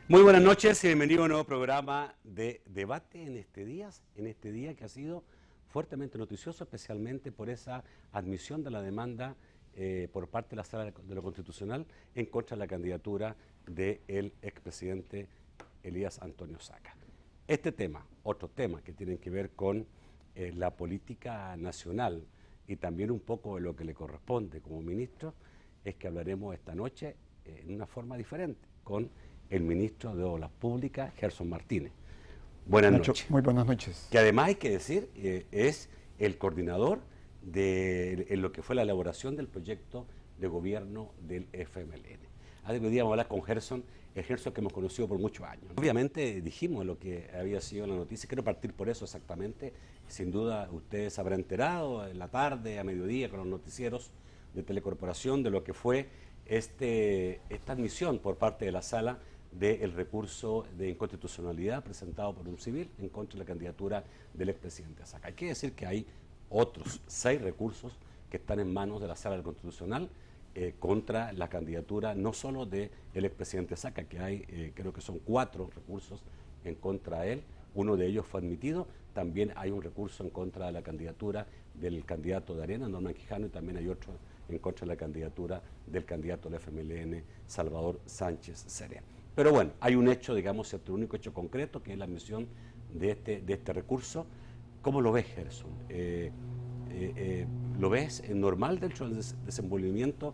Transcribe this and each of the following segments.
Muy buenas noches y bienvenido a un nuevo programa de debate en este día que ha sido fuertemente noticioso, especialmente por esa admisión de la demanda por parte de la Sala de lo Constitucional en contra de la candidatura del expresidente Elías Antonio Saca. Este tema, otros temas que tienen que ver con la política nacional y también un poco de lo que le corresponde como ministro, es que hablaremos esta noche en una forma diferente con el ministro de Obras Públicas, Gerson Martínez. Buenas Nacho, noches. muy buenas noches. Que además hay que decir, es el coordinador en lo que fue la elaboración del proyecto de gobierno del FMLN. Hoy día vamos a hablar con Gerson, el Gerson que hemos conocido por muchos años. Obviamente dijimos lo que había sido la noticia, quiero partir por eso exactamente. Sin duda ustedes se habrán enterado en la tarde, a mediodía, con los noticieros de Telecorporación, de lo que fue esta admisión por parte de la Sala del recurso de inconstitucionalidad presentado por un civil en contra de la candidatura del expresidente Saca. Hay que decir que hay otros 6 recursos que están en manos de la Sala del Constitucional contra la candidatura no solo del expresidente Saca, que hay, creo que son 4 recursos en contra de él. Uno de ellos fue admitido. También hay un recurso en contra de la candidatura del candidato de Arena, Norman Quijano, y también hay otro en contra de la candidatura del candidato del FMLN, Salvador Sánchez Cerén. Pero bueno, hay un hecho, digamos, el único hecho concreto, que es la admisión de este recurso. ¿Cómo lo ves, Gerson? ¿Lo ves normal dentro del desenvolvimiento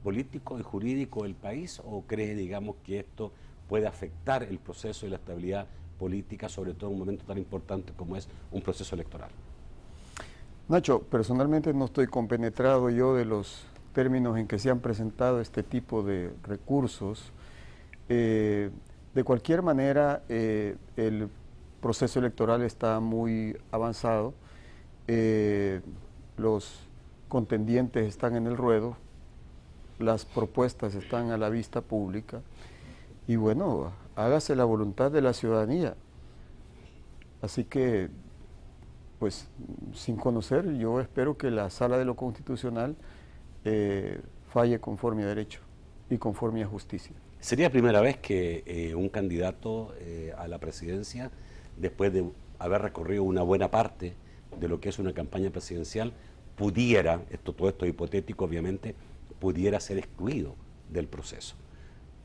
político y jurídico del país, o crees, digamos, que esto puede afectar el proceso y la estabilidad política, sobre todo en un momento tan importante como es un proceso electoral? Nacho, personalmente no estoy compenetrado yo de los términos en que se han presentado este tipo de recursos. De cualquier manera, el proceso electoral está muy avanzado, los contendientes están en el ruedo, las propuestas están a la vista pública y bueno, hágase la voluntad de la ciudadanía. Así que, pues, sin conocer, yo espero que la Sala de lo Constitucional falle conforme a derecho y conforme a justicia. ¿Sería la primera vez que un candidato a la presidencia, después de haber recorrido una buena parte de lo que es una campaña presidencial, pudiera, todo esto es hipotético obviamente, pudiera ser excluido del proceso?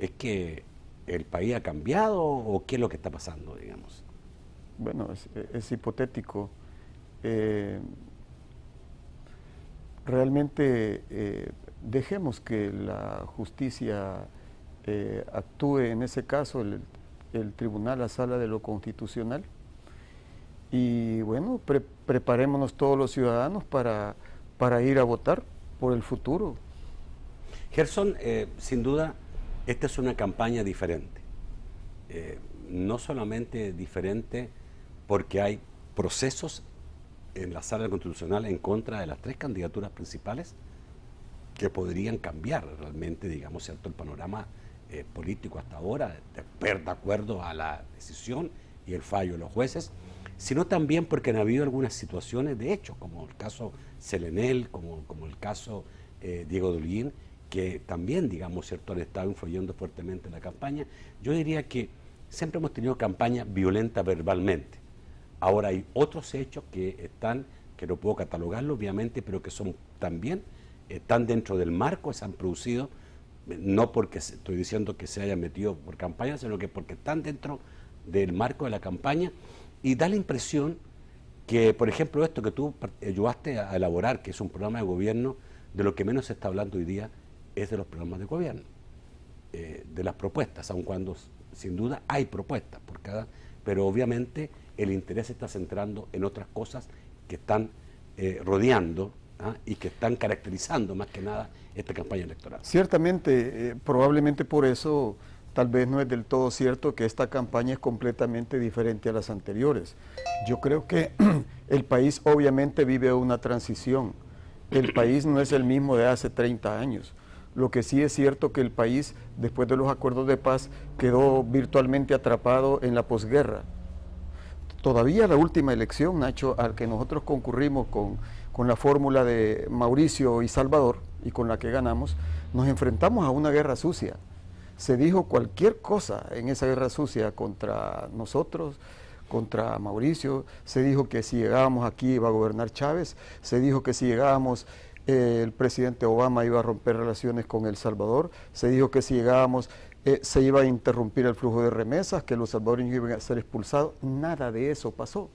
¿Es que el país ha cambiado o qué es lo que está pasando, digamos? Bueno, es hipotético. Realmente dejemos que la justicia actúe en ese caso, el tribunal, la Sala de lo Constitucional, y bueno, preparémonos todos los ciudadanos para ir a votar por el futuro. Gerson, sin duda, esta es una campaña diferente. No solamente diferente porque hay procesos en la Sala Constitucional en contra de las 3 candidaturas principales que podrían cambiar realmente, digamos, ¿cierto?, el panorama político hasta ahora, de acuerdo a la decisión y el fallo de los jueces, sino también porque han habido algunas situaciones de hecho, como el caso Selenel, como el caso Diego Dullín, que también, digamos, ¿cierto?, han estado influyendo fuertemente en la campaña. Yo diría que siempre hemos tenido campaña violenta verbalmente. Ahora hay otros hechos que no puedo catalogarlo obviamente, pero que son también, están dentro del marco, se han producido, no porque estoy diciendo que se hayan metido por campaña, sino que porque están dentro del marco de la campaña, y da la impresión que, por ejemplo, esto que tú ayudaste a elaborar, que es un programa de gobierno, de lo que menos se está hablando hoy día es de los programas de gobierno, de las propuestas, aun cuando sin duda hay propuestas pero obviamente el interés se está centrando en otras cosas que están rodeando y que están caracterizando más que nada esta campaña electoral. Ciertamente, probablemente por eso tal vez no es del todo cierto que esta campaña es completamente diferente a las anteriores. Yo creo que el país obviamente vive una transición. El país no es el mismo de hace 30 años. Lo que sí es cierto que el país, después de los acuerdos de paz, quedó virtualmente atrapado en la posguerra. Todavía la última elección, Nacho, al que nosotros concurrimos con la fórmula de Mauricio y Salvador, y con la que ganamos, nos enfrentamos a una guerra sucia. Se dijo cualquier cosa en esa guerra sucia contra nosotros, contra Mauricio. Se dijo que si llegábamos aquí iba a gobernar Chávez. Se dijo que si llegábamos el presidente Obama iba a romper relaciones con El Salvador. Se dijo que si llegábamos se iba a interrumpir el flujo de remesas, que los salvadoreños iban a ser expulsados. Nada de eso pasó.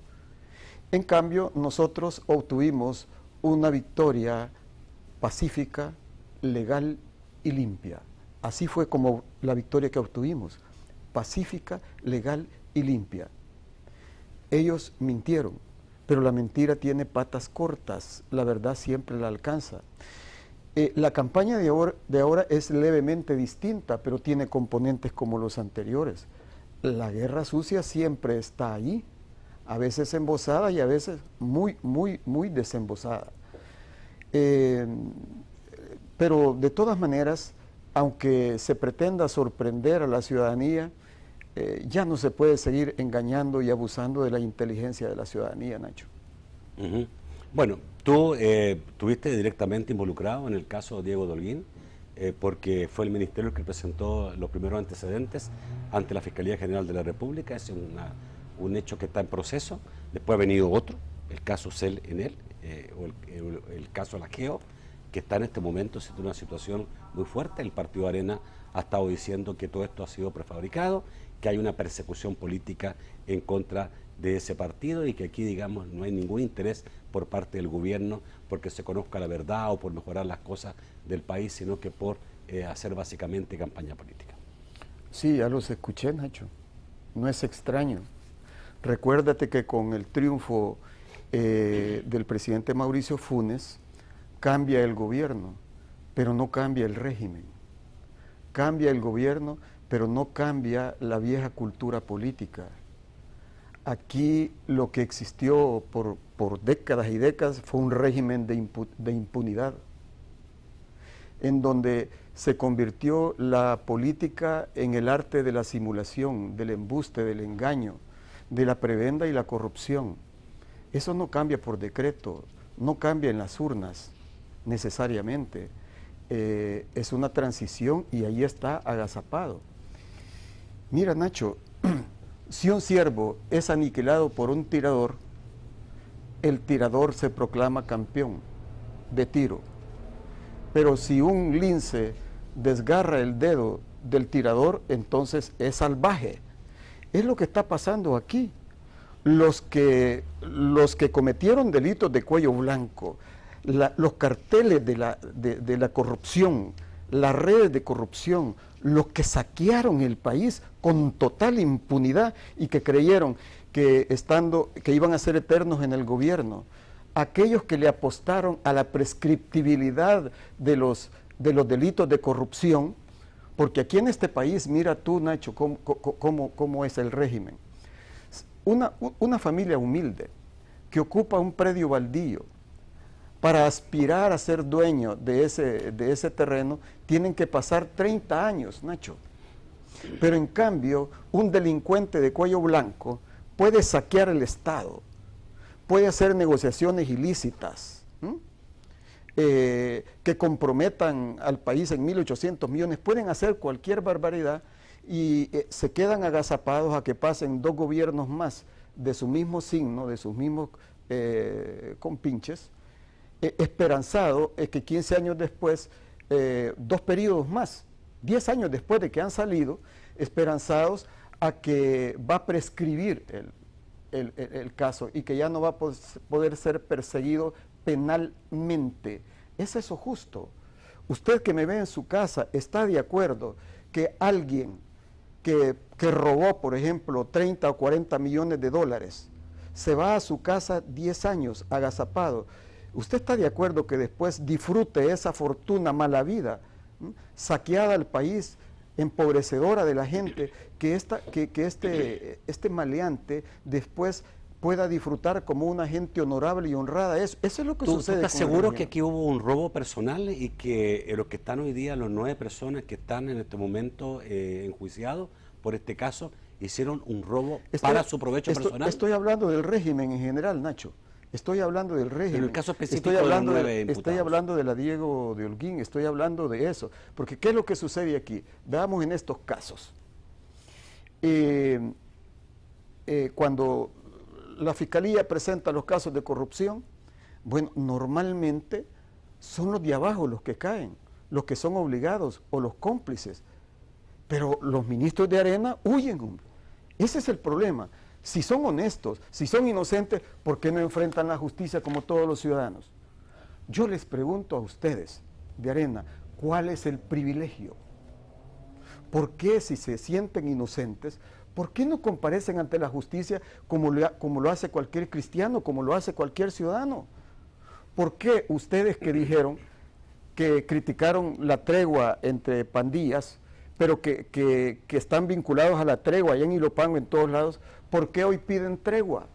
En cambio, nosotros obtuvimos una victoria pacífica, legal y limpia. Así fue como la victoria que obtuvimos, pacífica, legal y limpia. Ellos mintieron, pero la mentira tiene patas cortas, la verdad siempre la alcanza. La campaña de ahora es levemente distinta, pero tiene componentes como los anteriores. La guerra sucia siempre está ahí, a veces embosada y a veces muy desembosada. Pero de todas maneras, aunque se pretenda sorprender a la ciudadanía, ya no se puede seguir engañando y abusando de la inteligencia de la ciudadanía, Nacho. Bueno, tú estuviste directamente involucrado en el caso Diego de Holguín, porque fue el ministerio el que presentó los primeros antecedentes ante la Fiscalía General de la República. Es un hecho que está en proceso. Después ha venido otro, el caso Cel en él, o el caso Laqueo, que está en este momento en una situación muy fuerte. El Partido Arena ha estado diciendo que todo esto ha sido prefabricado, que hay una persecución política en contra de ese partido y que aquí, digamos, no hay ningún interés por parte del gobierno porque se conozca la verdad o por mejorar las cosas del país, sino que por hacer básicamente campaña política. Sí, ya los escuché, Nacho. No es extraño. Recuérdate que con el triunfo del presidente Mauricio Funes, cambia el gobierno, pero no cambia el régimen. Cambia el gobierno, pero no cambia la vieja cultura política. Aquí lo que existió por décadas y décadas fue un régimen de impunidad, en donde se convirtió la política en el arte de la simulación, del embuste, del engaño, de la prebenda y la corrupción. Eso no cambia por decreto, no cambia en las urnas necesariamente. Es una transición y ahí está agazapado. Mira, Nacho, si un ciervo es aniquilado por un tirador, el tirador se proclama campeón de tiro. Pero si un lince desgarra el dedo del tirador, entonces es salvaje. Es lo que está pasando aquí. Los que cometieron delitos de cuello blanco, los carteles de la corrupción, las redes de corrupción, los que saquearon el país con total impunidad y que creyeron que iban a ser eternos en el gobierno, aquellos que le apostaron a la prescriptibilidad de los delitos de corrupción, porque aquí en este país, mira tú, Nacho, cómo es el régimen. Una familia humilde que ocupa un predio baldío, para aspirar a ser dueño de ese terreno, tienen que pasar 30 años, Nacho. Pero en cambio, un delincuente de cuello blanco puede saquear el Estado, puede hacer negociaciones ilícitas, que comprometan al país en 1.800 millones, pueden hacer cualquier barbaridad y se quedan agazapados a que pasen 2 gobiernos más de su mismo signo, de sus mismos compinches, esperanzado es que 15 años después, 2 periodos más, 10 años después de que han salido, esperanzados a que va a prescribir el caso y que ya no va a poder ser perseguido penalmente. ¿Es eso justo? Usted que me ve en su casa, ¿está de acuerdo que alguien que robó, por ejemplo, 30 o 40 millones de dólares, se va a su casa 10 años agazapado? ¿Usted está de acuerdo que después disfrute esa fortuna mala vida, saqueada al país, empobrecedora de la gente, que este maleante después pueda disfrutar como una gente honorable y honrada? Eso es lo que sucede. ¿Tú estás seguro que aquí hubo un robo personal y que los que están hoy día, los 9 personas que están en este momento enjuiciados por este caso, hicieron un robo para su provecho personal? Estoy hablando del régimen en general, Nacho. Estoy hablando del régimen. Pero el caso específico de los 9 imputados. Estoy hablando de la Diego de Holguín, estoy hablando de eso. Porque ¿qué es lo que sucede aquí? Veamos en estos casos. Cuando la Fiscalía presenta los casos de corrupción, bueno, normalmente son los de abajo los que caen, los que son obligados o los cómplices. Pero los ministros de arena huyen, hombre. Ese es el problema. Si son honestos, si son inocentes, ¿por qué no enfrentan la justicia como todos los ciudadanos? Yo les pregunto a ustedes de arena, ¿cuál es el privilegio? ¿Por qué si se sienten inocentes, por qué no comparecen ante la justicia como lo hace cualquier cristiano, como lo hace cualquier ciudadano? ¿Por qué ustedes que dijeron que criticaron la tregua entre pandillas, pero que están vinculados a la tregua allá en Ilopango, en todos lados, ¿por qué hoy piden tregua?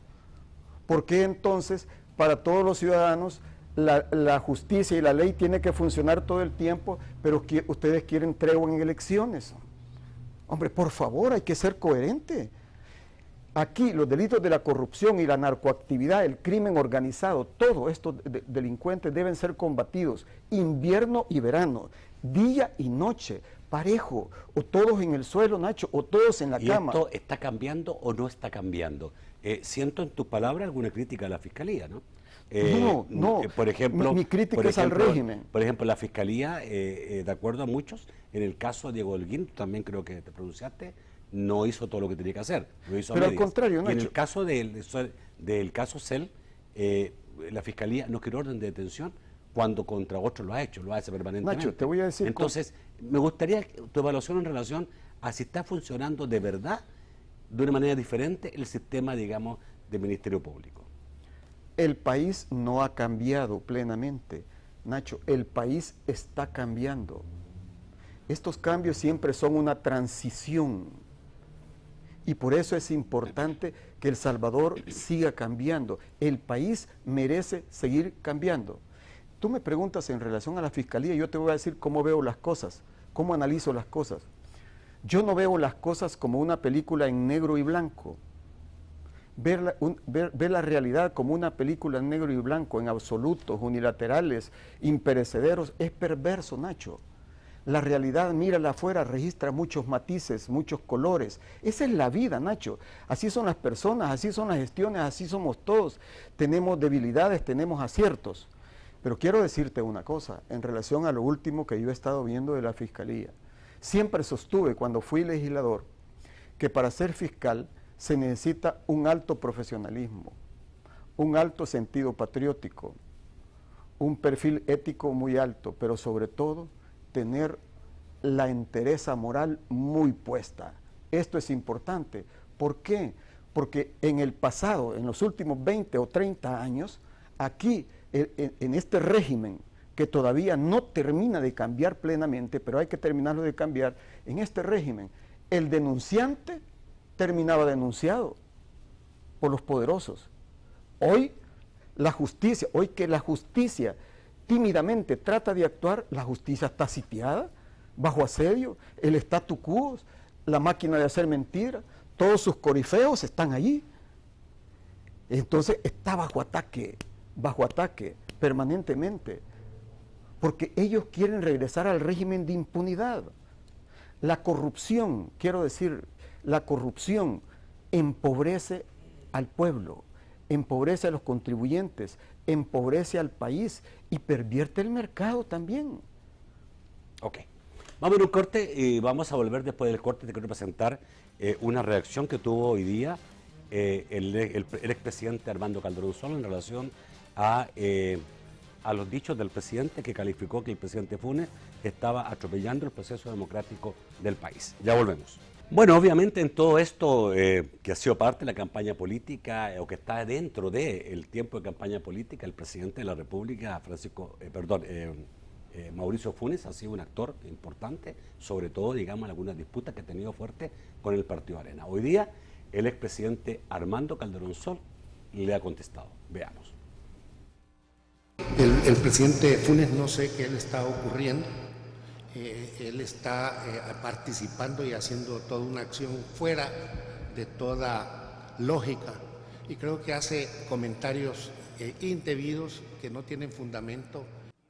¿Por qué entonces para todos los ciudadanos la justicia y la ley tiene que funcionar todo el tiempo, pero ustedes quieren tregua en elecciones? Hombre, por favor, hay que ser coherente. Aquí los delitos de la corrupción y la narcoactividad, el crimen organizado, todos estos delincuentes deben ser combatidos invierno y verano, día y noche, parejo, o todos en el suelo, Nacho, o todos en la cama. ¿Y esto está cambiando o no está cambiando? Siento en tus palabras alguna crítica a la Fiscalía, ¿no? No, por ejemplo, mi crítica es al régimen. Por ejemplo, la Fiscalía, de acuerdo a muchos, en el caso de Diego Holguín, también creo que te pronunciaste, no hizo todo lo que tenía que hacer. Lo hizo Pero a al contrario, Nacho. Y en el caso del caso Cel, la Fiscalía no quiere orden de detención cuando contra otros lo ha hecho, lo hace permanentemente. Nacho, te voy a decir... Entonces, me gustaría tu evaluación en relación a si está funcionando de verdad, de una manera diferente, el sistema, digamos, del Ministerio Público. El país no ha cambiado plenamente, Nacho, el país está cambiando. Estos cambios siempre son una transición y por eso es importante que El Salvador siga cambiando. El país merece seguir cambiando. Tú me preguntas en relación a la Fiscalía, yo te voy a decir cómo veo las cosas, cómo analizo las cosas. Yo no veo las cosas como una película en negro y blanco. Ver la realidad como una película en negro y blanco, en absolutos, unilaterales, imperecederos, es perverso, Nacho. La realidad, mírala afuera, registra muchos matices, muchos colores. Esa es la vida, Nacho. Así son las personas, así son las gestiones, así somos todos. Tenemos debilidades, tenemos aciertos. Pero quiero decirte una cosa, en relación a lo último que yo he estado viendo de la Fiscalía. Siempre sostuve, cuando fui legislador, que para ser fiscal se necesita un alto profesionalismo, un alto sentido patriótico, un perfil ético muy alto, pero sobre todo tener la entereza moral muy puesta. Esto es importante. ¿Por qué? Porque en el pasado, en los últimos 20 o 30 años, aquí, en este régimen que todavía no termina de cambiar plenamente, pero hay que terminarlo de cambiar, en este régimen, el denunciante terminaba denunciado por los poderosos. Hoy la justicia, hoy que la justicia tímidamente trata de actuar, la justicia está sitiada, bajo asedio, el statu quo, la máquina de hacer mentira, todos sus corifeos están allí. Entonces está bajo ataque permanentemente, porque ellos quieren regresar al régimen de impunidad. La corrupción, quiero decir, la corrupción empobrece al pueblo, empobrece a los contribuyentes, empobrece al país y pervierte el mercado también. Ok. Vamos a ir a un corte y vamos a volver después del corte. Te quiero presentar una reacción que tuvo hoy día el expresidente Armando Calderón Sol en relación a los dichos del presidente, que calificó que el presidente Funes estaba atropellando el proceso democrático del país. Ya volvemos. Bueno, obviamente en todo esto que ha sido parte de la campaña política o que está dentro del tiempo de campaña política, el presidente de la República, Mauricio Funes, ha sido un actor importante, sobre todo, digamos, en algunas disputas que ha tenido fuerte con el Partido Arena. Hoy día, el expresidente Armando Calderón Sol le ha contestado. Veamos. El presidente Funes, no sé qué le está ocurriendo. Él está participando y haciendo toda una acción fuera de toda lógica y creo que hace comentarios indebidos que no tienen fundamento.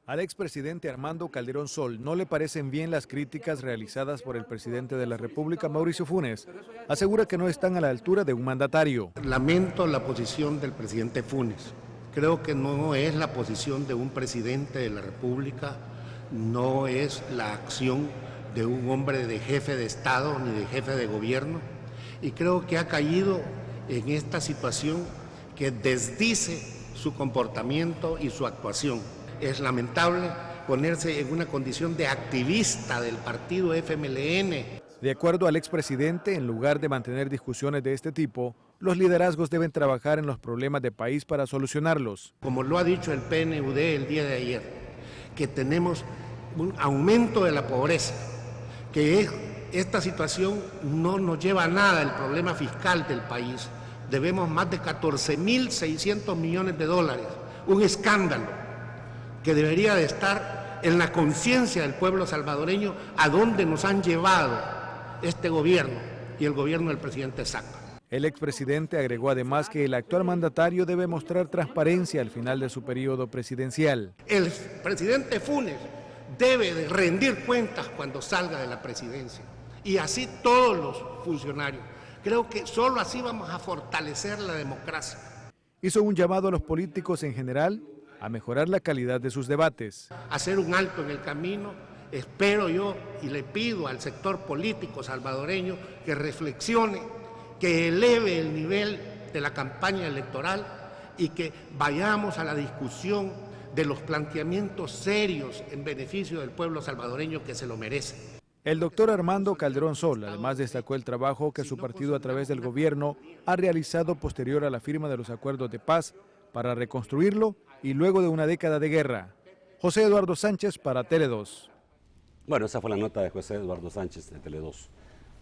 Al expresidente Armando Calderón Sol no le parecen bien las críticas realizadas por el presidente de la República, Mauricio Funes. Asegura que no están a la altura de un mandatario. Lamento la posición del presidente Funes. Creo que no es la posición de un presidente de la República, no es la acción de un hombre de jefe de Estado ni de jefe de gobierno. Y creo que ha caído en esta situación que desdice su comportamiento y su actuación. Es lamentable ponerse en una condición de activista del partido FMLN. De acuerdo al expresidente, en lugar de mantener discusiones de este tipo, los liderazgos deben trabajar en los problemas de país para solucionarlos. Como lo ha dicho el PNUD el día de ayer, que tenemos un aumento de la pobreza, que esta situación no nos lleva a nada el problema fiscal del país. Debemos más de 14.600 millones de dólares, un escándalo que debería de estar en la conciencia del pueblo salvadoreño, a dónde nos han llevado este gobierno y el gobierno del presidente Saca. El expresidente agregó además que el actual mandatario debe mostrar transparencia al final de su periodo presidencial. El presidente Funes debe de rendir cuentas cuando salga de la presidencia, y así todos los funcionarios. Creo que solo así vamos a fortalecer la democracia. Hizo un llamado a los políticos en general a mejorar la calidad de sus debates. Hacer un alto en el camino, espero yo y le pido al sector político salvadoreño que reflexione, que eleve el nivel de la campaña electoral y que vayamos a la discusión de los planteamientos serios en beneficio del pueblo salvadoreño que se lo merece. El doctor Armando Calderón Sol además destacó el trabajo que su partido a través del gobierno ha realizado posterior a la firma de los acuerdos de paz para reconstruirlo y luego de una década de guerra. José Eduardo Sánchez para Tele2. Bueno, esa fue la nota de José Eduardo Sánchez de Tele2,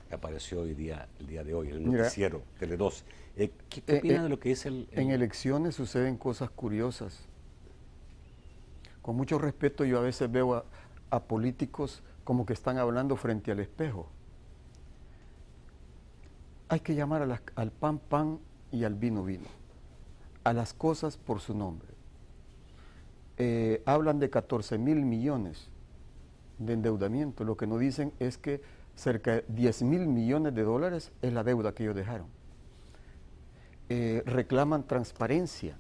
que apareció el día de hoy en el noticiero Tele2. ¿Qué opina de lo que dice el...? En elecciones suceden cosas curiosas. Con mucho respeto, yo a veces veo a políticos como que están hablando frente al espejo. Hay que llamar al pan pan y al vino vino, a las cosas por su nombre. Hablan de 14.000 millones de endeudamiento. Lo que no dicen es que cerca de 10.000 millones de dólares es la deuda que ellos dejaron. Reclaman transparencia.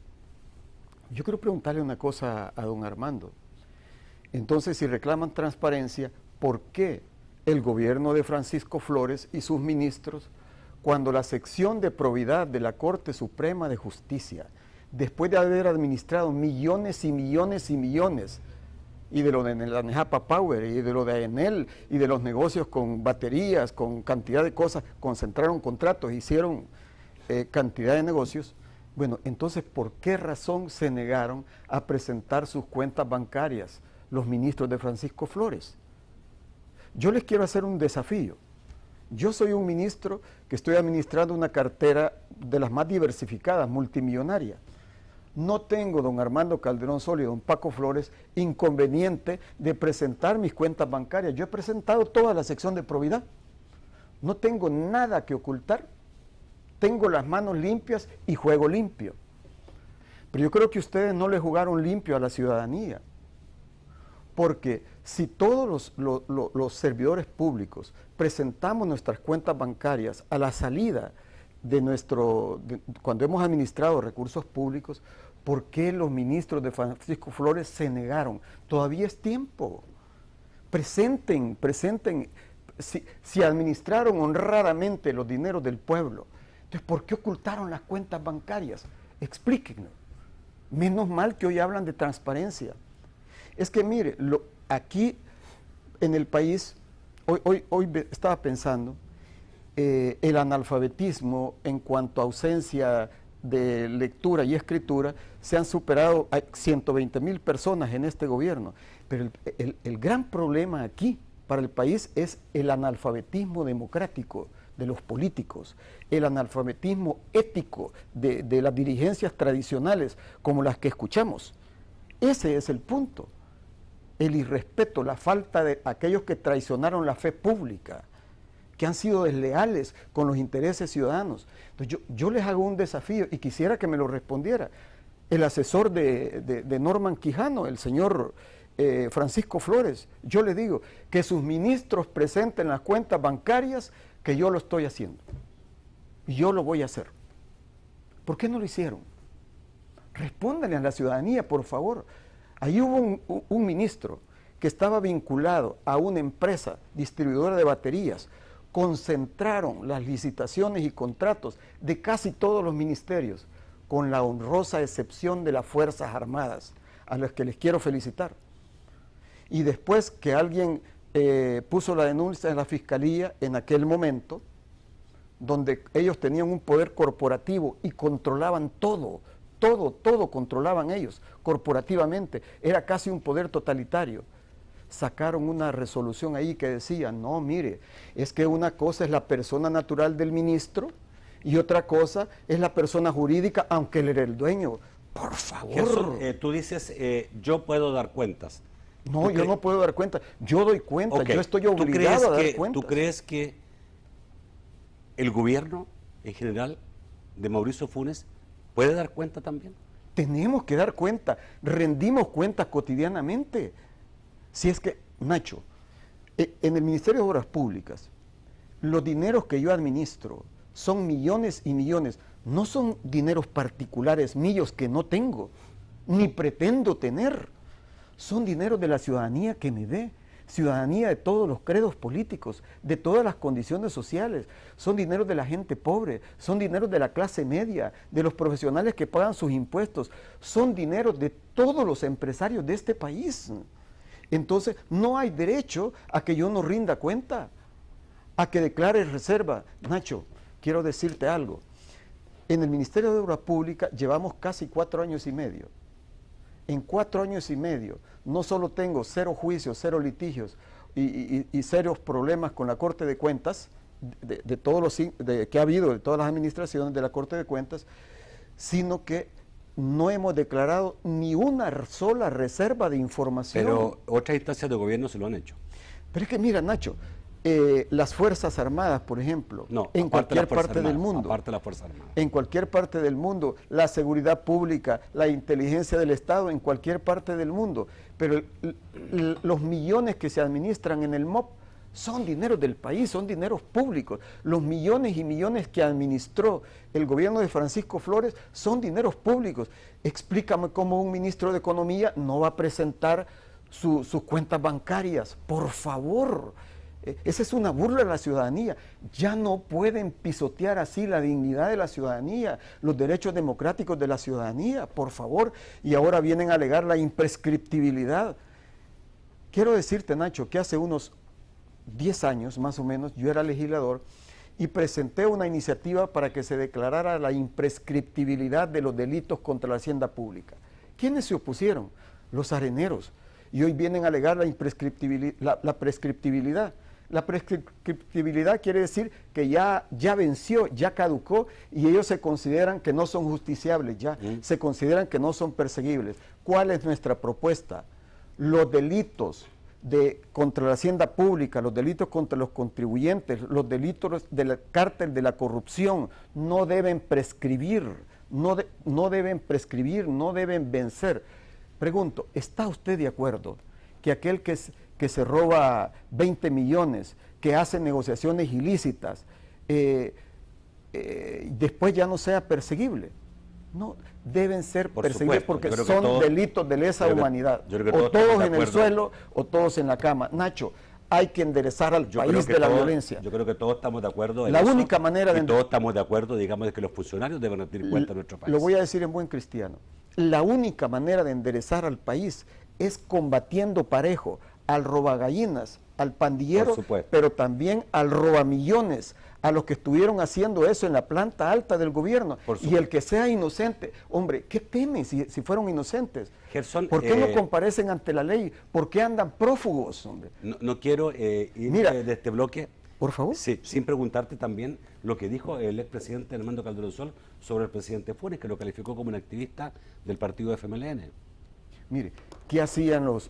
Yo quiero preguntarle una cosa a don Armando. Entonces, si reclaman transparencia, ¿por qué el gobierno de Francisco Flores y sus ministros, cuando la sección de probidad de la Corte Suprema de Justicia, después de haber administrado millones y millones y millones, y de lo de la Nejapa Power, y de lo de Enel, y de los negocios con baterías, con cantidad de cosas, concentraron contratos, hicieron cantidad de negocios? Bueno, entonces, ¿por qué razón se negaron a presentar sus cuentas bancarias los ministros de Francisco Flores? Yo les quiero hacer un desafío. Yo soy un ministro que estoy administrando una cartera de las más diversificadas, multimillonaria. No tengo, don Armando Calderón Sol y don Paco Flores, inconveniente de presentar mis cuentas bancarias. Yo he presentado toda la sección de probidad. No tengo nada que ocultar. Tengo las manos limpias y juego limpio. Pero yo creo que ustedes no le jugaron limpio a la ciudadanía. Porque si todos los servidores públicos presentamos nuestras cuentas bancarias a la salida de cuando hemos administrado recursos públicos, ¿por qué los ministros de Francisco Flores se negaron? Todavía es tiempo. Presenten. Si administraron honradamente los dineros del pueblo, entonces ¿por qué ocultaron las cuentas bancarias? Explíquenlo. Menos mal que hoy hablan de transparencia. Es que mire, aquí en el país, hoy estaba pensando, el analfabetismo en cuanto a ausencia de lectura y escritura, se han superado a 120,000 personas en este gobierno. Pero el gran problema aquí para el país es el analfabetismo democrático de los políticos, el analfabetismo ético de las dirigencias tradicionales como las que escuchamos. Ese es el punto. El irrespeto, la falta de aquellos que traicionaron la fe pública, que han sido desleales con los intereses ciudadanos. Entonces yo les hago un desafío y quisiera que me lo respondiera. el asesor de Norman Quijano, el señor Francisco Flores. Yo le digo que sus ministros presenten las cuentas bancarias, que yo lo estoy haciendo. Y yo lo voy a hacer. ¿Por qué no lo hicieron? Respóndanle a la ciudadanía, por favor. Ahí hubo un ministro que estaba vinculado a una empresa distribuidora de baterías. Concentraron las licitaciones y contratos de casi todos los ministerios, con la honrosa excepción de las Fuerzas Armadas, a las que les quiero felicitar. Y después que alguien puso la denuncia en la Fiscalía en aquel momento, donde ellos tenían un poder corporativo y controlaban todo controlaban ellos corporativamente, era casi un poder totalitario. Sacaron una resolución ahí que decía, no, mire, es que una cosa es la persona natural del ministro y otra cosa es la persona jurídica, aunque él era el dueño. Por favor. Gerson, tú dices, yo puedo dar cuentas. No, yo no puedo dar cuenta, yo doy cuenta, okay. Yo estoy obligado a dar cuenta. ¿Tú crees que el gobierno en general de Mauricio Funes puede dar cuenta también? Tenemos que dar cuenta, rendimos cuentas cotidianamente. Si es que, Nacho, en el Ministerio de Obras Públicas, los dineros que yo administro son millones y millones, no son dineros particulares míos que no tengo, ni pretendo tener. Son dineros de la ciudadanía que me dé, ciudadanía de todos los credos políticos, de todas las condiciones sociales. Son dineros de la gente pobre, son dineros de la clase media, de los profesionales que pagan sus impuestos, son dineros de todos los empresarios de este país. Entonces, no hay derecho a que yo no rinda cuenta, a que declare reserva. Nacho, quiero decirte algo. En el Ministerio de Obras Públicas llevamos casi 4 años y medio. En 4 años y medio, no solo tengo 0 juicios, 0 litigios y serios problemas con la Corte de Cuentas, de todos los que ha habido, de todas las administraciones de la Corte de Cuentas, sino que no hemos declarado ni una sola reserva de información. Pero otras instancias de gobierno se lo han hecho. Pero es que mira, Nacho, las Fuerzas Armadas, por ejemplo, en cualquier parte del mundo, aparte de las Fuerzas Armadas, en cualquier parte del mundo, la seguridad pública, la inteligencia del Estado, en cualquier parte del mundo, pero los millones que se administran en el MOP son dineros del país, son dineros públicos. Los millones y millones que administró el gobierno de Francisco Flores son dineros públicos. Explícame cómo un ministro de Economía no va a presentar sus cuentas bancarias, por favor. Esa es una burla a la ciudadanía. Ya no pueden pisotear así la dignidad de la ciudadanía, los derechos democráticos de la ciudadanía, por favor. Y ahora vienen a alegar la imprescriptibilidad. Quiero decirte, Nacho, que hace unos 10 años más o menos yo era legislador y presenté una iniciativa para que se declarara la imprescriptibilidad de los delitos contra la hacienda pública. ¿Quiénes se opusieron? Los areneros. Y hoy vienen a alegar la prescriptibilidad. La prescriptibilidad quiere decir que ya venció, ya caducó y ellos se consideran que no son justiciables ya, se consideran que no son perseguibles. ¿Cuál es nuestra propuesta? Los delitos contra la hacienda pública, los delitos contra los contribuyentes, los delitos del cártel de la corrupción no deben prescribir, no deben prescribir, no deben vencer. Pregunto, ¿está usted de acuerdo que aquel que se roba 20 millones, que hace negociaciones ilícitas, después ya no sea perseguible? No, deben ser perseguidos porque son delitos de lesa humanidad. O todos en el suelo o todos en la cama. Nacho, hay que enderezar al país de la violencia. Yo creo que todos estamos de acuerdo en la eso, única manera y todos estamos de acuerdo, digamos, de que los funcionarios deben rendir cuenta en nuestro país. Lo voy a decir en buen cristiano. La única manera de enderezar al país es combatiendo parejo al robagallinas, al pandillero, pero también al robamillones, a los que estuvieron haciendo eso en la planta alta del gobierno. Y el que sea inocente, hombre, ¿qué temen si fueron inocentes? Gerson, ¿por qué no comparecen ante la ley? ¿Por qué andan prófugos, hombre? No quiero ir de este bloque, por favor, sí, sin preguntarte también lo que dijo el expresidente Armando Calderón Sol sobre el presidente Funes, que lo calificó como un activista del partido FMLN. Mire, ¿qué hacían los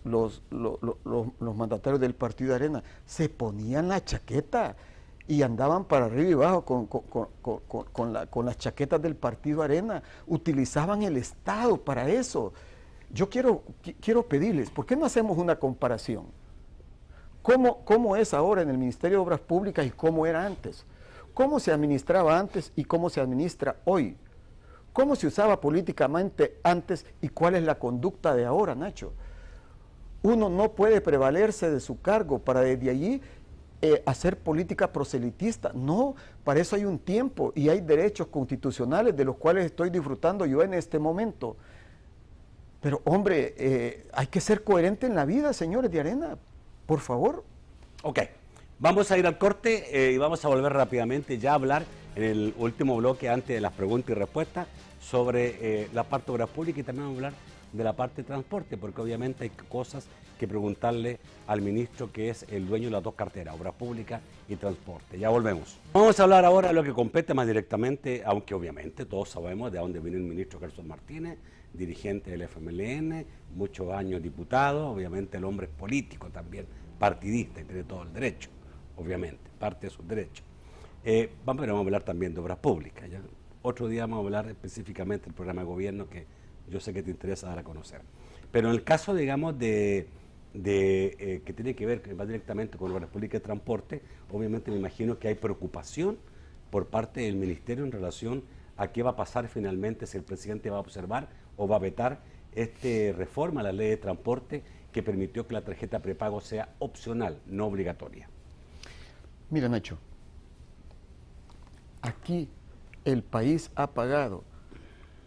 mandatarios del Partido de Arena? Se ponían la chaqueta. y andaban para arriba y abajo con las chaquetas del Partido Arena, utilizaban el Estado para eso. Yo quiero pedirles, ¿por qué no hacemos una comparación? ¿Cómo es ahora en el Ministerio de Obras Públicas y cómo era antes? ¿Cómo se administraba antes y cómo se administra hoy? ¿Cómo se usaba políticamente antes y cuál es la conducta de ahora, Nacho? Uno no puede prevalerse de su cargo para desde allí hacer política proselitista. No, para eso hay un tiempo y hay derechos constitucionales de los cuales estoy disfrutando yo en este momento. Pero hombre, hay que ser coherente en la vida, señores de Arena, por favor. Ok, vamos a ir al corte y vamos a volver rápidamente ya a hablar en el último bloque antes de las preguntas y respuestas sobre la parte de obras públicas y también vamos a hablar de la parte de transporte, porque obviamente hay cosas que preguntarle al ministro que es el dueño de las dos carteras, obras públicas y transporte. Ya volvemos. Vamos a hablar ahora de lo que compete más directamente, aunque obviamente todos sabemos de dónde viene el ministro Gerson Martínez, dirigente del FMLN, muchos años diputado, obviamente el hombre es político también, partidista y tiene todo el derecho, obviamente, parte de sus derechos. Vamos a hablar también de obras públicas. ¿Ya? Otro día vamos a hablar específicamente del programa de gobierno que yo sé que te interesa dar a conocer. Pero en el caso, digamos, que tiene que ver más directamente con obras públicas y transporte, obviamente me imagino que hay preocupación por parte del Ministerio en relación a qué va a pasar finalmente, si el presidente va a observar o va a vetar esta reforma a la ley de transporte que permitió que la tarjeta prepago sea opcional, no obligatoria. Mira, Nacho, aquí el país ha pagado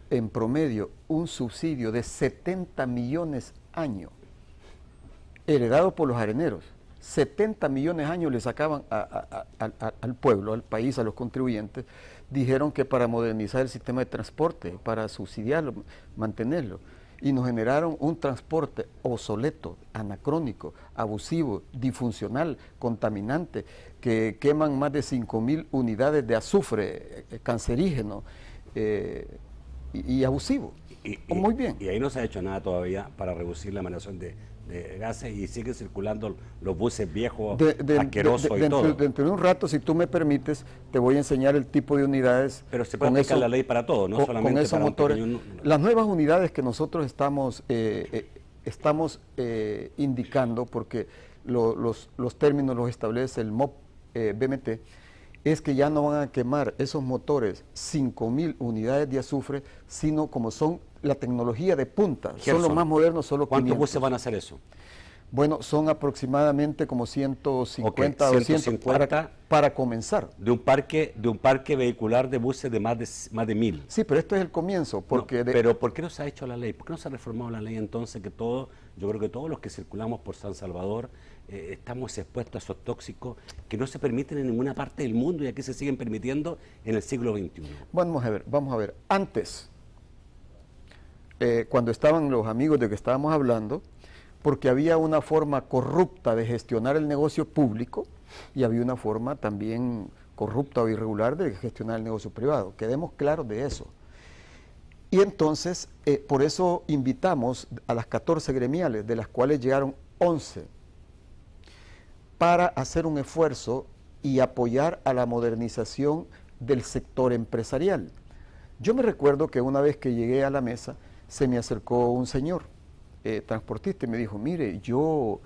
en promedio un subsidio de 70 millones año, heredado por los areneros. 70 millones años le sacaban al pueblo, al país, a los contribuyentes. Dijeron que para modernizar el sistema de transporte, para subsidiarlo, mantenerlo. Y nos generaron un transporte obsoleto, anacrónico, abusivo, disfuncional, contaminante, que queman más de 5.000 unidades de azufre cancerígeno y abusivo. Muy bien. Y ahí no se ha hecho nada todavía para reducir la emanación de gases y siguen circulando los buses viejos, asquerosos y todo. Dentro de un rato, si tú me permites, te voy a enseñar el tipo de unidades. Pero se puede aplicar la ley para todo, no solamente con esos para motores. Las nuevas unidades que nosotros estamos indicando, porque los términos los establece el MOP BMT, es que ya no van a quemar esos motores 5.000 unidades de azufre, sino como son la tecnología de punta, Gerson, son los más modernos, solo 500. ¿Cuántos buses van a hacer eso? Bueno, son aproximadamente como 150 a 200 para comenzar. De un parque vehicular de buses de más de 1.000. Sí, pero esto es el comienzo. Porque pero ¿por qué no se ha hecho la ley? ¿Por qué no se ha reformado la ley entonces que yo creo que todos los que circulamos por San Salvador estamos expuestos a esos tóxicos que no se permiten en ninguna parte del mundo y aquí se siguen permitiendo en el siglo XXI? Vamos a ver. Antes, cuando estaban los amigos de que estábamos hablando, porque había una forma corrupta de gestionar el negocio público y había una forma también corrupta o irregular de gestionar el negocio privado. Quedemos claros de eso. Y entonces, por eso invitamos a las 14 gremiales, de las cuales llegaron 11, para hacer un esfuerzo y apoyar a la modernización del sector empresarial. Yo me recuerdo que una vez que llegué a la mesa, se me acercó un señor transportista y me dijo, mire, yo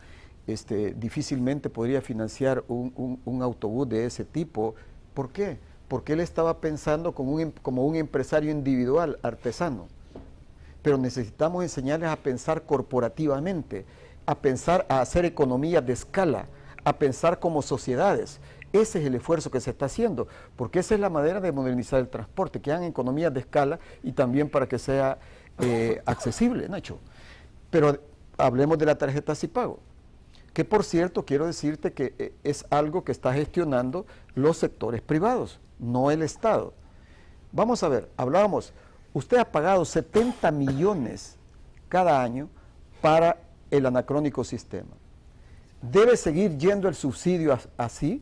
difícilmente podría financiar un autobús de ese tipo. ¿Por qué? Porque él estaba pensando como un empresario individual, artesano. Pero necesitamos enseñarles a pensar corporativamente, a pensar, a hacer economías de escala, a pensar como sociedades. Ese es el esfuerzo que se está haciendo, porque esa es la manera de modernizar el transporte, que hagan economías de escala y también para que sea accesible, Nacho. Pero hablemos de la tarjeta Sipago, que por cierto quiero decirte que es algo que está gestionando los sectores privados, no el Estado. Vamos a ver, hablábamos, usted ha pagado 70 millones cada año para el anacrónico sistema. ¿Debe seguir yendo el subsidio así?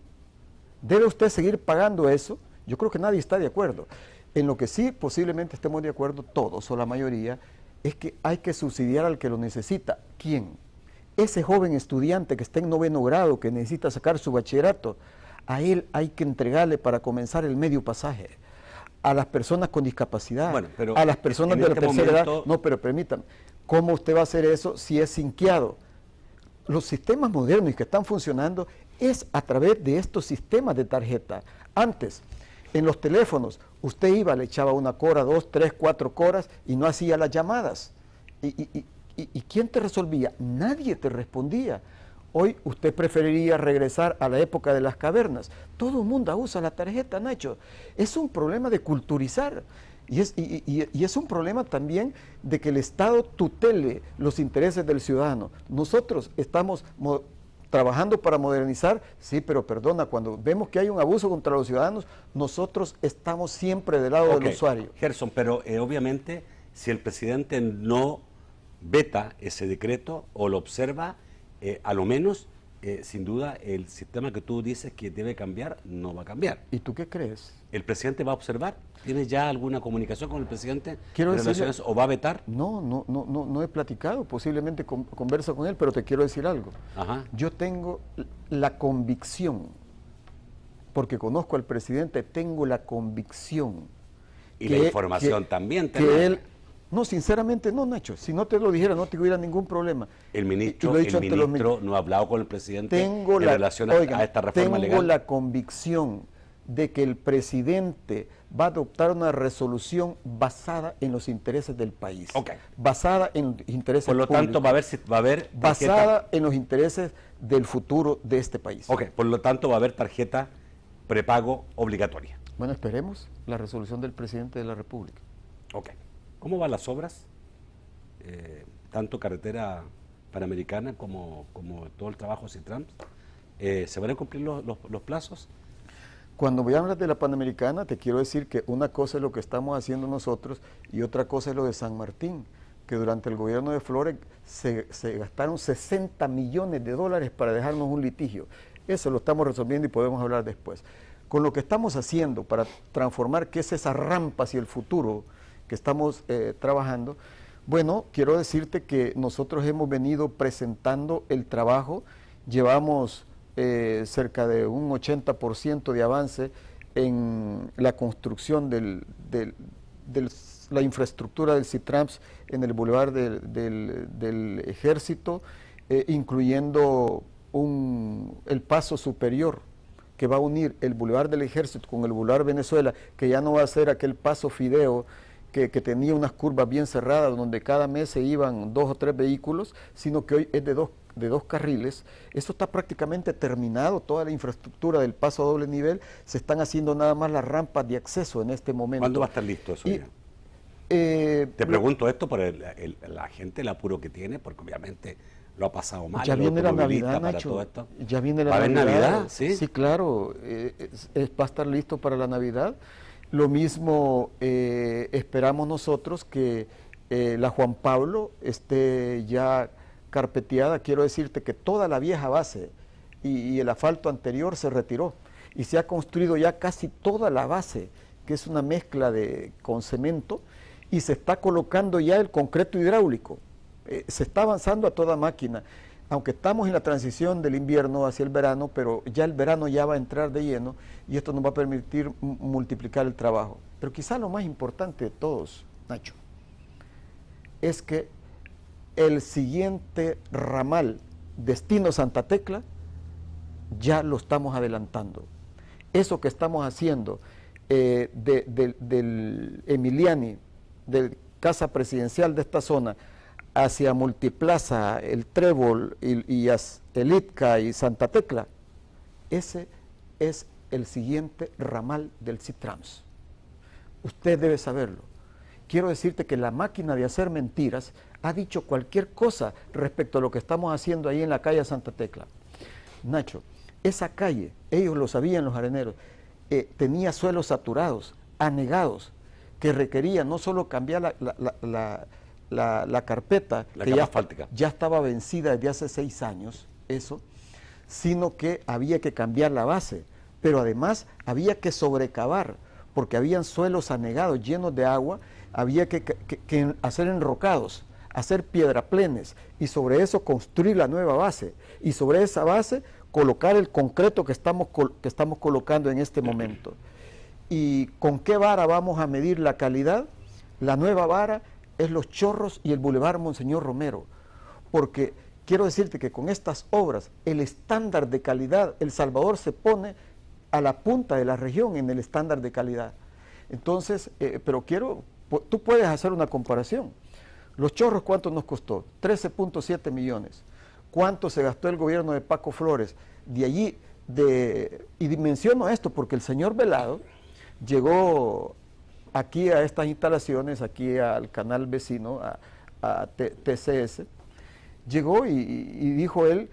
¿Debe usted seguir pagando eso? Yo creo que nadie está de acuerdo. En lo que sí posiblemente estemos de acuerdo todos o la mayoría es que hay que subsidiar al que lo necesita. ¿Quién? Ese joven estudiante que está en 9º grado, que necesita sacar su bachillerato. A él hay que entregarle para comenzar el medio pasaje. A las personas con discapacidad, bueno, pero a las personas de la tercera edad. No, pero permítame, ¿cómo usted va a hacer eso si es sinqueado? Los sistemas modernos que están funcionando es a través de estos sistemas de tarjeta. Antes, en los teléfonos, usted iba, le echaba 1 cora, 2, 3, 4 coras y no hacía las llamadas. ¿Y quién te resolvía? Nadie te respondía. Hoy usted preferiría regresar a la época de las cavernas. Todo el mundo usa la tarjeta, Nacho. Es un problema de culturizar. Y es un problema también de que el Estado tutele los intereses del ciudadano. Nosotros estamos trabajando para modernizar, sí, pero perdona, cuando vemos que hay un abuso contra los ciudadanos, nosotros estamos siempre del lado del usuario. Gerson, pero obviamente si el presidente no veta ese decreto o lo observa, a lo menos, sin duda, el sistema que tú dices que debe cambiar, no va a cambiar. ¿Y tú qué crees? ¿El presidente va a observar? ¿Tienes ya alguna comunicación con el presidente? Quiero decirle, ¿o va a vetar? No he platicado, posiblemente converso con él, pero te quiero decir algo. Ajá. Yo tengo la convicción, porque conozco al presidente, tengo la convicción. Y la información también. Que él... No, sinceramente no, Nacho. Si no te lo dijera, no tuviera ningún problema. El ministro no ha hablado con el presidente en relación a esta reforma legal. Tengo la convicción de que el presidente va a adoptar una resolución basada en los intereses del país. Okay. Basada en los intereses públicos. Por lo tanto, va a haber basada en los intereses del futuro de este país. Ok, por lo tanto va a haber tarjeta prepago obligatoria. Bueno, esperemos la resolución del presidente de la República. Ok. ¿Cómo van las obras? Tanto carretera panamericana como todo el trabajo Citrams. ¿Se van a cumplir los plazos? Cuando voy a hablar de la Panamericana, te quiero decir que una cosa es lo que estamos haciendo nosotros y otra cosa es lo de San Martín, que durante el gobierno de Flores se gastaron $60 millones para dejarnos un litigio. Eso lo estamos resolviendo y podemos hablar después. Con lo que estamos haciendo para transformar qué es esa rampa hacia el futuro que estamos trabajando, bueno, quiero decirte que nosotros hemos venido presentando el trabajo, llevamos cerca de un 80% de avance en la construcción de la infraestructura del Citrams en el Boulevard del Ejército, incluyendo el paso superior que va a unir el Boulevard del Ejército con el Boulevard Venezuela, que ya no va a ser aquel paso Fideo que tenía unas curvas bien cerradas donde cada mes se iban 2 o 3 vehículos, sino que hoy es de dos carriles. Eso está prácticamente terminado, toda la infraestructura del paso a doble nivel, se están haciendo nada más las rampas de acceso en este momento. ¿Cuándo va a estar listo eso ya? Te pregunto esto por la gente, el apuro que tiene, porque obviamente lo ha pasado mal. Ya viene la Navidad, Nacho. Ya viene la Navidad. ¿Sí? Sí, claro, va a estar listo para la Navidad. Lo mismo esperamos nosotros que la Juan Pablo esté ya carpeteada. Quiero decirte que toda la vieja base y el asfalto anterior se retiró y se ha construido ya casi toda la base, que es una mezcla con cemento, y se está colocando ya el concreto hidráulico. Se está avanzando a toda máquina, aunque estamos en la transición del invierno hacia el verano, pero ya el verano ya va a entrar de lleno y esto nos va a permitir multiplicar el trabajo. Pero quizá lo más importante de todos, Nacho, es que el siguiente ramal destino Santa Tecla ya lo estamos adelantando. Eso que estamos haciendo del Emiliani, de Casa Presidencial de esta zona, hacia Multiplaza, el Trébol y el ITCA y Santa Tecla, ese es el siguiente ramal del Citrams. Usted debe saberlo. Quiero decirte que la máquina de hacer mentiras ha dicho cualquier cosa respecto a lo que estamos haciendo ahí en la calle Santa Tecla. Nacho, esa calle, ellos lo sabían los areneros, tenía suelos saturados, anegados, que requería no solo cambiar la carpeta, que ya estaba vencida desde hace 6 años, eso, sino que había que cambiar la base, pero además había que sobrecavar, porque habían suelos anegados, llenos de agua, había que hacer enrocados, hacer piedraplenes, y sobre eso construir la nueva base, y sobre esa base colocar el concreto que estamos colocando en este momento. ¿Y con qué vara vamos a medir la calidad? La nueva vara es Los Chorros y el Boulevard Monseñor Romero, porque quiero decirte que con estas obras el estándar de calidad, El Salvador se pone a la punta de la región en el estándar de calidad. Entonces, pero tú puedes hacer una comparación. Los Chorros, ¿cuánto nos costó? 13.7 millones. ¿Cuánto se gastó el gobierno de Paco Flores? De allí, y menciono esto porque el señor Velado llegó aquí a estas instalaciones, aquí al canal vecino, a TCS, llegó y dijo él,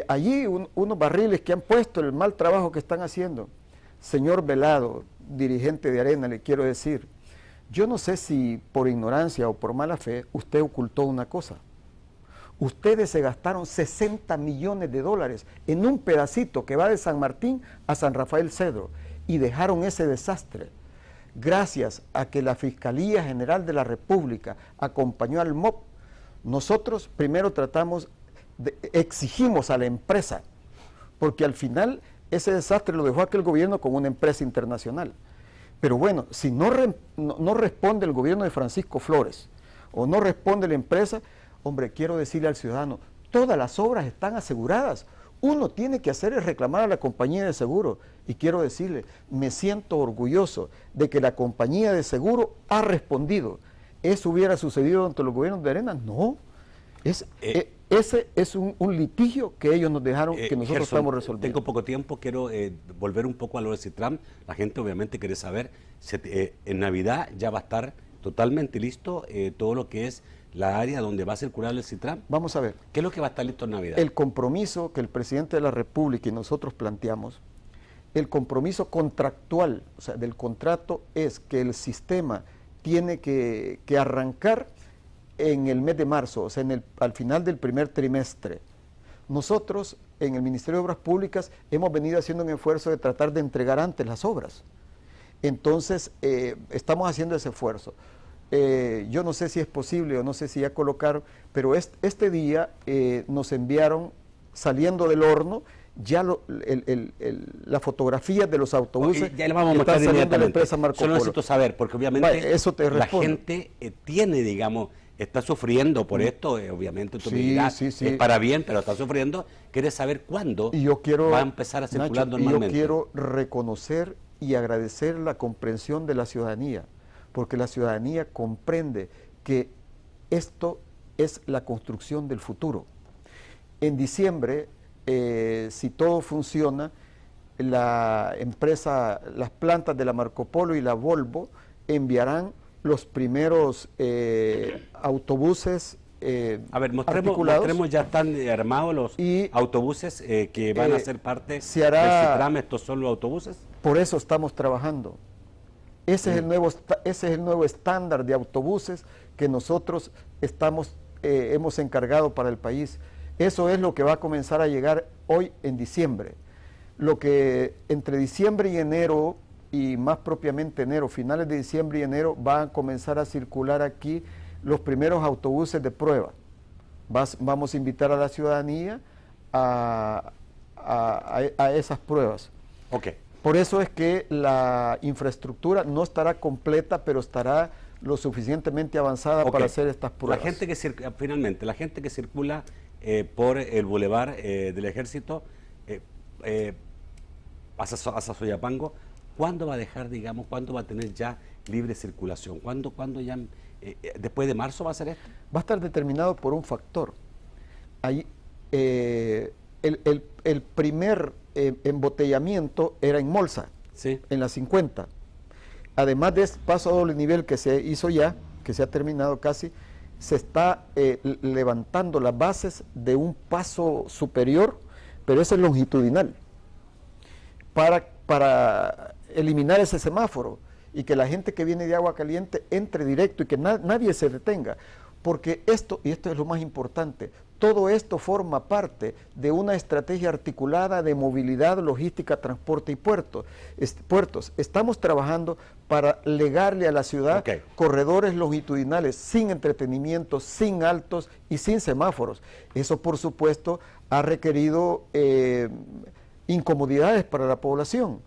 allí unos barriles que han puesto, el mal trabajo que están haciendo. Señor Velado, dirigente de Arena, le quiero decir, yo no sé si por ignorancia o por mala fe usted ocultó una cosa. Ustedes se gastaron 60 millones de dólares en un pedacito que va de San Martín a San Rafael Cedro y dejaron ese desastre. Gracias a que la Fiscalía General de la República acompañó al MOP, nosotros primero exigimos a la empresa, porque al final ese desastre lo dejó aquel gobierno con una empresa internacional. Pero bueno, si no responde el gobierno de Francisco Flores o no responde la empresa, hombre, quiero decirle al ciudadano, todas las obras están aseguradas. Uno tiene que hacer es reclamar a la compañía de seguro. Y quiero decirle, me siento orgulloso de que la compañía de seguro ha respondido. ¿Eso hubiera sucedido ante los gobiernos de Arena? No. Ese es un litigio que ellos nos dejaron, que nosotros Gerson, estamos resolviendo. Tengo poco tiempo, quiero volver un poco a lo de Citram. La gente obviamente quiere saber, en Navidad ya va a estar totalmente listo todo lo que es la área donde va a circular el Citram. Vamos a ver. ¿Qué es lo que va a estar listo en Navidad? El compromiso que el presidente de la República y nosotros planteamos, el compromiso contractual, o sea, del contrato es que el sistema tiene que arrancar en el mes de marzo, o sea, al final del primer trimestre. Nosotros en el Ministerio de Obras Públicas hemos venido haciendo un esfuerzo de tratar de entregar antes las obras. Entonces, estamos haciendo ese esfuerzo. Yo no sé si es posible o no sé si ya colocaron, pero este día nos enviaron, saliendo del horno, ya la fotografía de los autobuses ya le vamos a que mostrar están saliendo de la inmediatamente. empresa Marco Solo Polo. necesito saber, porque obviamente Vale, eso te la respondo. gente tiene, digamos, está sufriendo por esto, obviamente tú me Sí, dirás, sí. es para bien, pero está sufriendo, quiere saber cuándo va a empezar a circular Nacho, normalmente. Yo quiero reconocer y agradecer la comprensión de la ciudadanía, porque la ciudadanía comprende que esto es la construcción del futuro. En diciembre, si todo funciona, la empresa, las plantas de la Marco Polo y la Volvo enviarán los primeros autobuses a ver, articulados. mostremos, ya están armados los autobuses que van a ser parte del Citram. ¿Estos son los autobuses? Por eso estamos trabajando. Ese es el nuevo estándar de autobuses que nosotros hemos encargado para el país. Eso es lo que va a comenzar a llegar hoy en diciembre. Lo que entre diciembre y enero, y más propiamente enero, finales de diciembre y enero, van a comenzar a circular aquí los primeros autobuses de prueba. Vamos a invitar a la ciudadanía a esas pruebas. Okay. Por eso es que la infraestructura no estará completa, pero estará lo suficientemente avanzada para hacer estas pruebas. Finalmente, la gente que circula por el bulevar del Ejército hacia Soyapango, ¿cuándo va a dejar, digamos, cuándo va a tener ya libre circulación? ¿Cuándo ya, después de marzo va a ser esto? Va a estar determinado por un factor. Ahí, el primer embotellamiento era en Molsa, sí, en la 50. Además de este paso a doble nivel que se hizo ya, que se ha terminado casi, se está levantando las bases de un paso superior, pero ese es longitudinal, para eliminar ese semáforo y que la gente que viene de Agua Caliente entre directo y que nadie se detenga, porque esto es lo más importante, todo esto forma parte de una estrategia articulada de movilidad, logística, transporte y puertos. Estamos trabajando para legarle a la ciudad corredores longitudinales sin entretenimiento, sin altos y sin semáforos. Eso, por supuesto, ha requerido incomodidades para la población.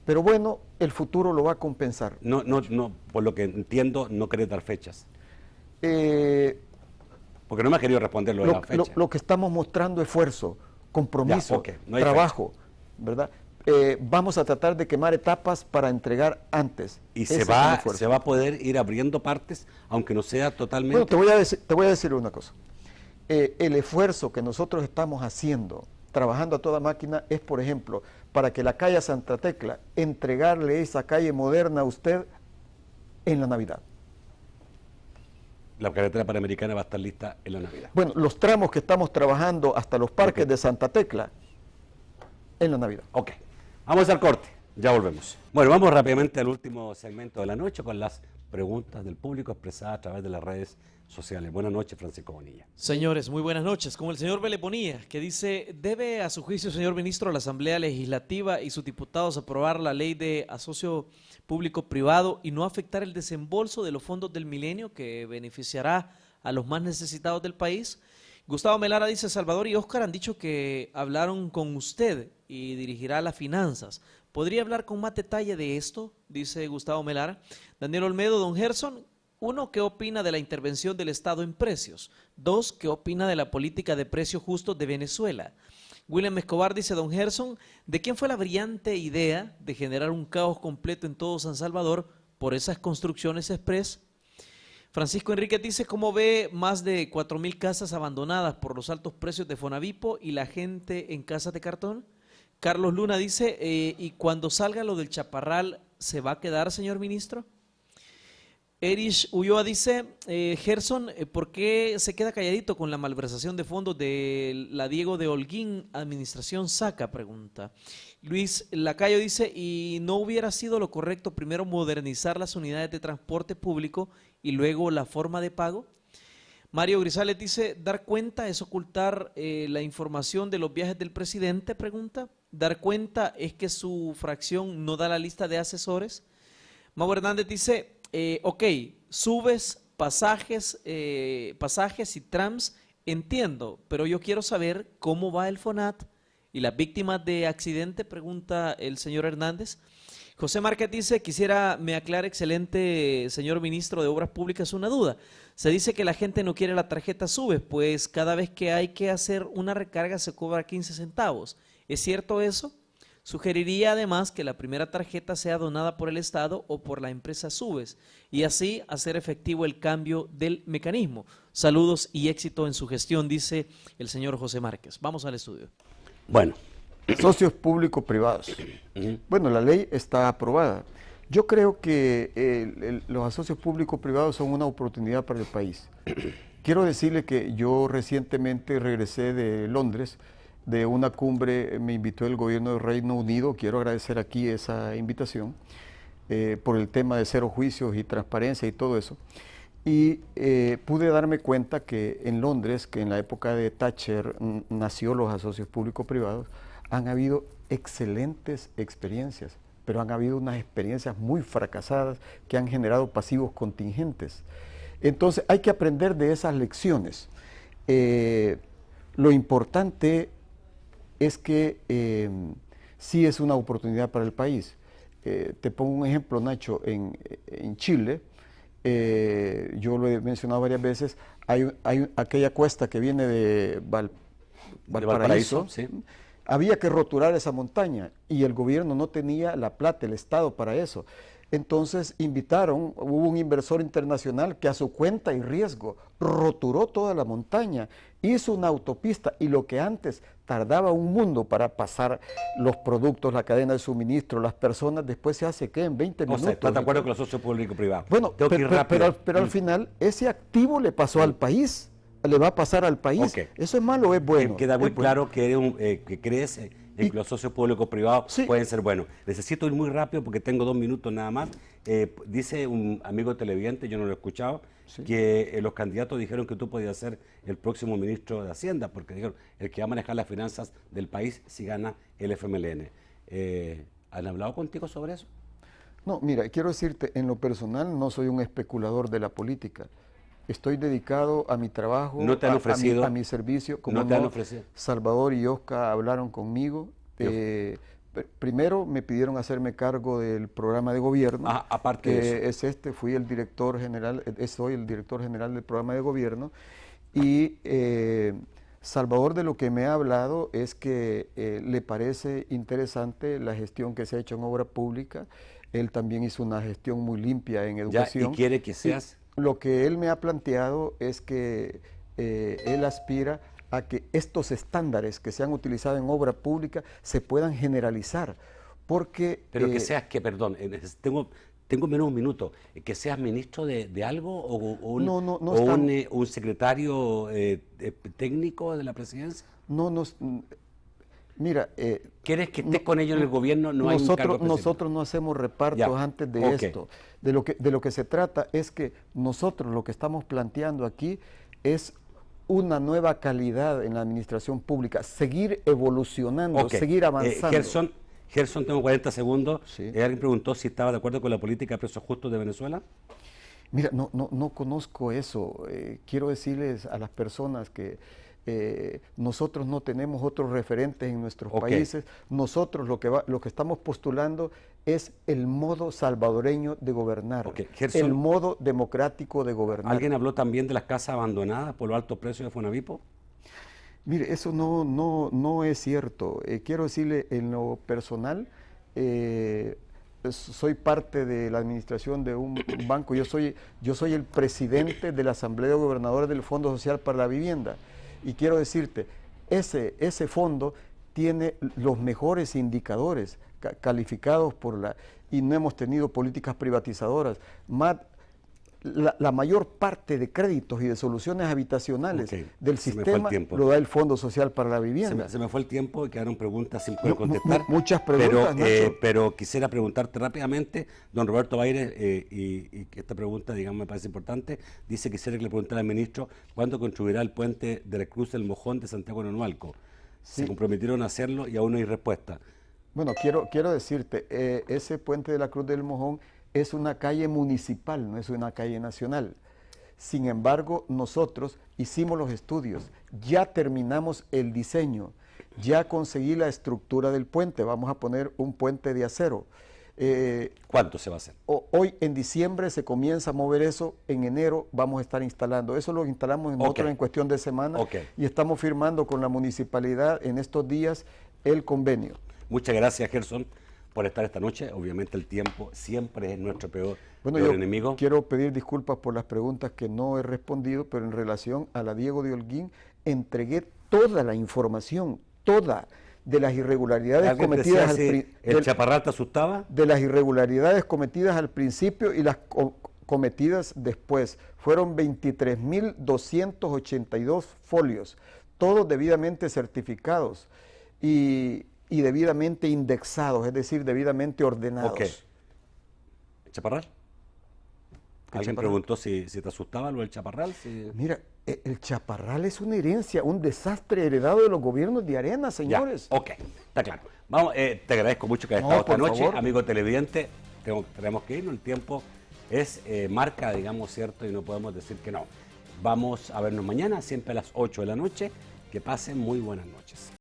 Pero bueno, el futuro lo va a compensar. No, por lo que entiendo, no querés dar fechas. Porque no me ha querido responder lo de la fecha. Lo que estamos mostrando esfuerzo, compromiso, trabajo, ¿verdad? Vamos a tratar de quemar etapas para entregar antes. Y se va a poder ir abriendo partes, aunque no sea totalmente... Bueno, te voy a decir una cosa. El esfuerzo que nosotros estamos haciendo, trabajando a toda máquina, es, por ejemplo, para que la calle Santa Tecla, entregarle esa calle moderna a usted en la Navidad. La carretera panamericana va a estar lista en la Navidad. Bueno, los tramos que estamos trabajando hasta los parques de Santa Tecla, en la Navidad. Ok, vamos al corte, ya volvemos. Bueno, vamos rápidamente al último segmento de la noche con las preguntas del público expresadas a través de las redes sociales. Buenas noches, Francisco Bonilla. Señores, muy buenas noches. Con el señor Vélez Bonilla, que dice, ¿debe a su juicio, señor ministro, la Asamblea Legislativa y sus diputados aprobar la ley de asocio público-privado y no afectar el desembolso de los fondos del milenio que beneficiará a los más necesitados del país? Gustavo Melara dice, Salvador y Óscar han dicho que hablaron con usted y dirigirá las finanzas. ¿Podría hablar con más detalle de esto? Dice Gustavo Melara. Daniel Olmedo, don Gerson, 1, ¿qué opina de la intervención del Estado en precios? 2, ¿qué opina de la política de precios justos de Venezuela? William Escobar dice, don Gerson, ¿de quién fue la brillante idea de generar un caos completo en todo San Salvador por esas construcciones express? Francisco Enrique dice, ¿cómo ve más de 4,000 casas abandonadas por los altos precios de Fonavipo y la gente en casas de cartón? Carlos Luna dice, ¿y cuando salga lo del Chaparral, se va a quedar, señor ministro? Erich Ulloa dice, Gerson, ¿por qué se queda calladito con la malversación de fondos de la Diego de Holguín, administración SACA? Pregunta. Luis Lacayo dice, ¿y no hubiera sido lo correcto primero modernizar las unidades de transporte público y luego la forma de pago? Mario Grisales dice, ¿dar cuenta es ocultar la información de los viajes del presidente? Pregunta. ¿Dar cuenta es que su fracción no da la lista de asesores? Mau Hernández dice, ok, subes, pasajes y trams, entiendo, pero yo quiero saber cómo va el FONAT y las víctimas de accidente, pregunta el señor Hernández. José Márquez dice, quisiera me aclare, excelente señor ministro de Obras Públicas, una duda. Se dice que la gente no quiere la tarjeta Subes, pues cada vez que hay que hacer una recarga se cobra 15 centavos. ¿Es cierto eso? Sugeriría además que la primera tarjeta sea donada por el Estado o por la empresa Subes y así hacer efectivo el cambio del mecanismo. Saludos y éxito en su gestión, dice el señor José Márquez. Vamos al estudio. Bueno, socios público-privados. Bueno, la ley está aprobada. Yo creo que los asocios público-privados son una oportunidad para el país. Quiero decirle que yo recientemente regresé de Londres, de una cumbre, me invitó el gobierno del Reino Unido, quiero agradecer aquí esa invitación, por el tema de cero juicios y transparencia y todo eso. Y pude darme cuenta que en Londres, que en la época de Thatcher nació los asocios público-privados, han habido excelentes experiencias, pero han habido unas experiencias muy fracasadas que han generado pasivos contingentes. Entonces hay que aprender de esas lecciones. Lo importante es que sí es una oportunidad para el país. Te pongo un ejemplo, Nacho, en Chile, yo lo he mencionado varias veces, hay aquella cuesta que viene de Valparaíso, sí. Había que roturar esa montaña y el gobierno no tenía la plata, el Estado para eso. Entonces hubo un inversor internacional que a su cuenta y riesgo roturó toda la montaña, hizo una autopista y lo que antes tardaba un mundo para pasar los productos, la cadena de suministro, las personas, después se hace ¿qué? En 20 minutos. O sea, ¿estás de acuerdo con los socios público-privados? Bueno, pero al final ese activo le pasó al país, le va a pasar al país. Okay. ¿Eso es malo o es bueno? Queda muy claro que, que crees que los socios público-privados Sí. pueden ser buenos. Necesito ir muy rápido porque tengo 2 minutos nada más. Dice un amigo televidente, yo no lo he escuchado, que los candidatos dijeron que tú podías ser el próximo ministro de Hacienda, porque dijeron, el que va a manejar las finanzas del país si gana el FMLN. ¿Han hablado contigo sobre eso? No, mira, quiero decirte, en lo personal no soy un especulador de la política. Estoy dedicado a mi trabajo, ¿No te han ofrecido? a mi servicio. Como ¿No te han ofrecido? Salvador y Oscar hablaron conmigo. Primero me pidieron hacerme cargo del programa de gobierno. Aparte de eso. Fui el director general, soy el director general del programa de gobierno. Y Salvador de lo que me ha hablado es que le parece interesante la gestión que se ha hecho en obra pública. Él también hizo una gestión muy limpia en educación. ¿Y quiere que seas? Lo que él me ha planteado es que él aspira a que estos estándares que se han utilizado en obra pública se puedan generalizar, porque... Pero que seas, perdón, tengo menos de un minuto, que seas ministro de algo o un secretario técnico de la presidencia. Mira... ¿Quieres que estés con ellos en el gobierno? No hay un cargo específico. Nosotros no hacemos repartos antes de esto. De lo que se trata es que nosotros lo que estamos planteando aquí es una nueva calidad en la administración pública, seguir evolucionando, seguir avanzando. Gerson, tengo 40 segundos. Sí. Alguien preguntó si estaba de acuerdo con la política de presos justos de Venezuela. Mira, no conozco eso. Quiero decirles a las personas que nosotros no tenemos otros referentes en nuestros países. Nosotros lo que estamos postulando es el modo salvadoreño de gobernar, Gerson, el modo democrático de gobernar. ¿Alguien habló también de las casas abandonadas por los altos precios de Fonavipo? Mire, eso no es cierto. Quiero decirle, en lo personal, soy parte de la administración de un banco. Yo soy el presidente de la Asamblea de Gobernadores del Fondo Social para la Vivienda. Y quiero decirte, ese fondo tiene los mejores indicadores calificados y no hemos tenido políticas privatizadoras. La mayor parte de créditos y de soluciones habitacionales del sistema lo da el Fondo Social para la Vivienda. Se me fue el tiempo y quedaron preguntas sin poder contestar. Muchas preguntas, pero quisiera preguntarte rápidamente, don Roberto Baires, y que esta pregunta, digamos, me parece importante. Quisiera que le preguntara al ministro cuándo construirá el puente de la Cruz del Mojón de Santiago de Nonualco. Se comprometieron a hacerlo y aún no hay respuesta. Bueno, quiero decirte, ese puente de la Cruz del Mojón es una calle municipal, no es una calle nacional. Sin embargo, nosotros hicimos los estudios, ya terminamos el diseño, ya conseguí la estructura del puente, vamos a poner un puente de acero. ¿Cuánto se va a hacer? Hoy en diciembre se comienza a mover eso, en enero vamos a estar instalando. Eso lo instalamos nosotros en cuestión de semana y estamos firmando con la municipalidad en estos días el convenio. Muchas gracias, Gerson, por estar esta noche. Obviamente el tiempo siempre es nuestro peor enemigo. Quiero pedir disculpas por las preguntas que no he respondido, pero en relación a la Diego de Holguín, entregué toda la información, de las irregularidades cometidas ¿El Chaparral te asustaba? De las irregularidades cometidas al principio y las cometidas después. Fueron 23.282 folios, todos debidamente certificados y debidamente indexados, es decir, debidamente ordenados. ¿Chaparral? ¿Alguien preguntó si te asustaba lo del Chaparral? Mira, el Chaparral es una herencia, un desastre heredado de los gobiernos de Arena, señores. Está claro. Vamos, te agradezco mucho que hayas estado esta noche. Amigo televidente, tenemos que irnos, el tiempo es marca, digamos, cierto, y no podemos decir que no. Vamos a vernos mañana, siempre a las 8 de la noche. Que pasen muy buenas noches.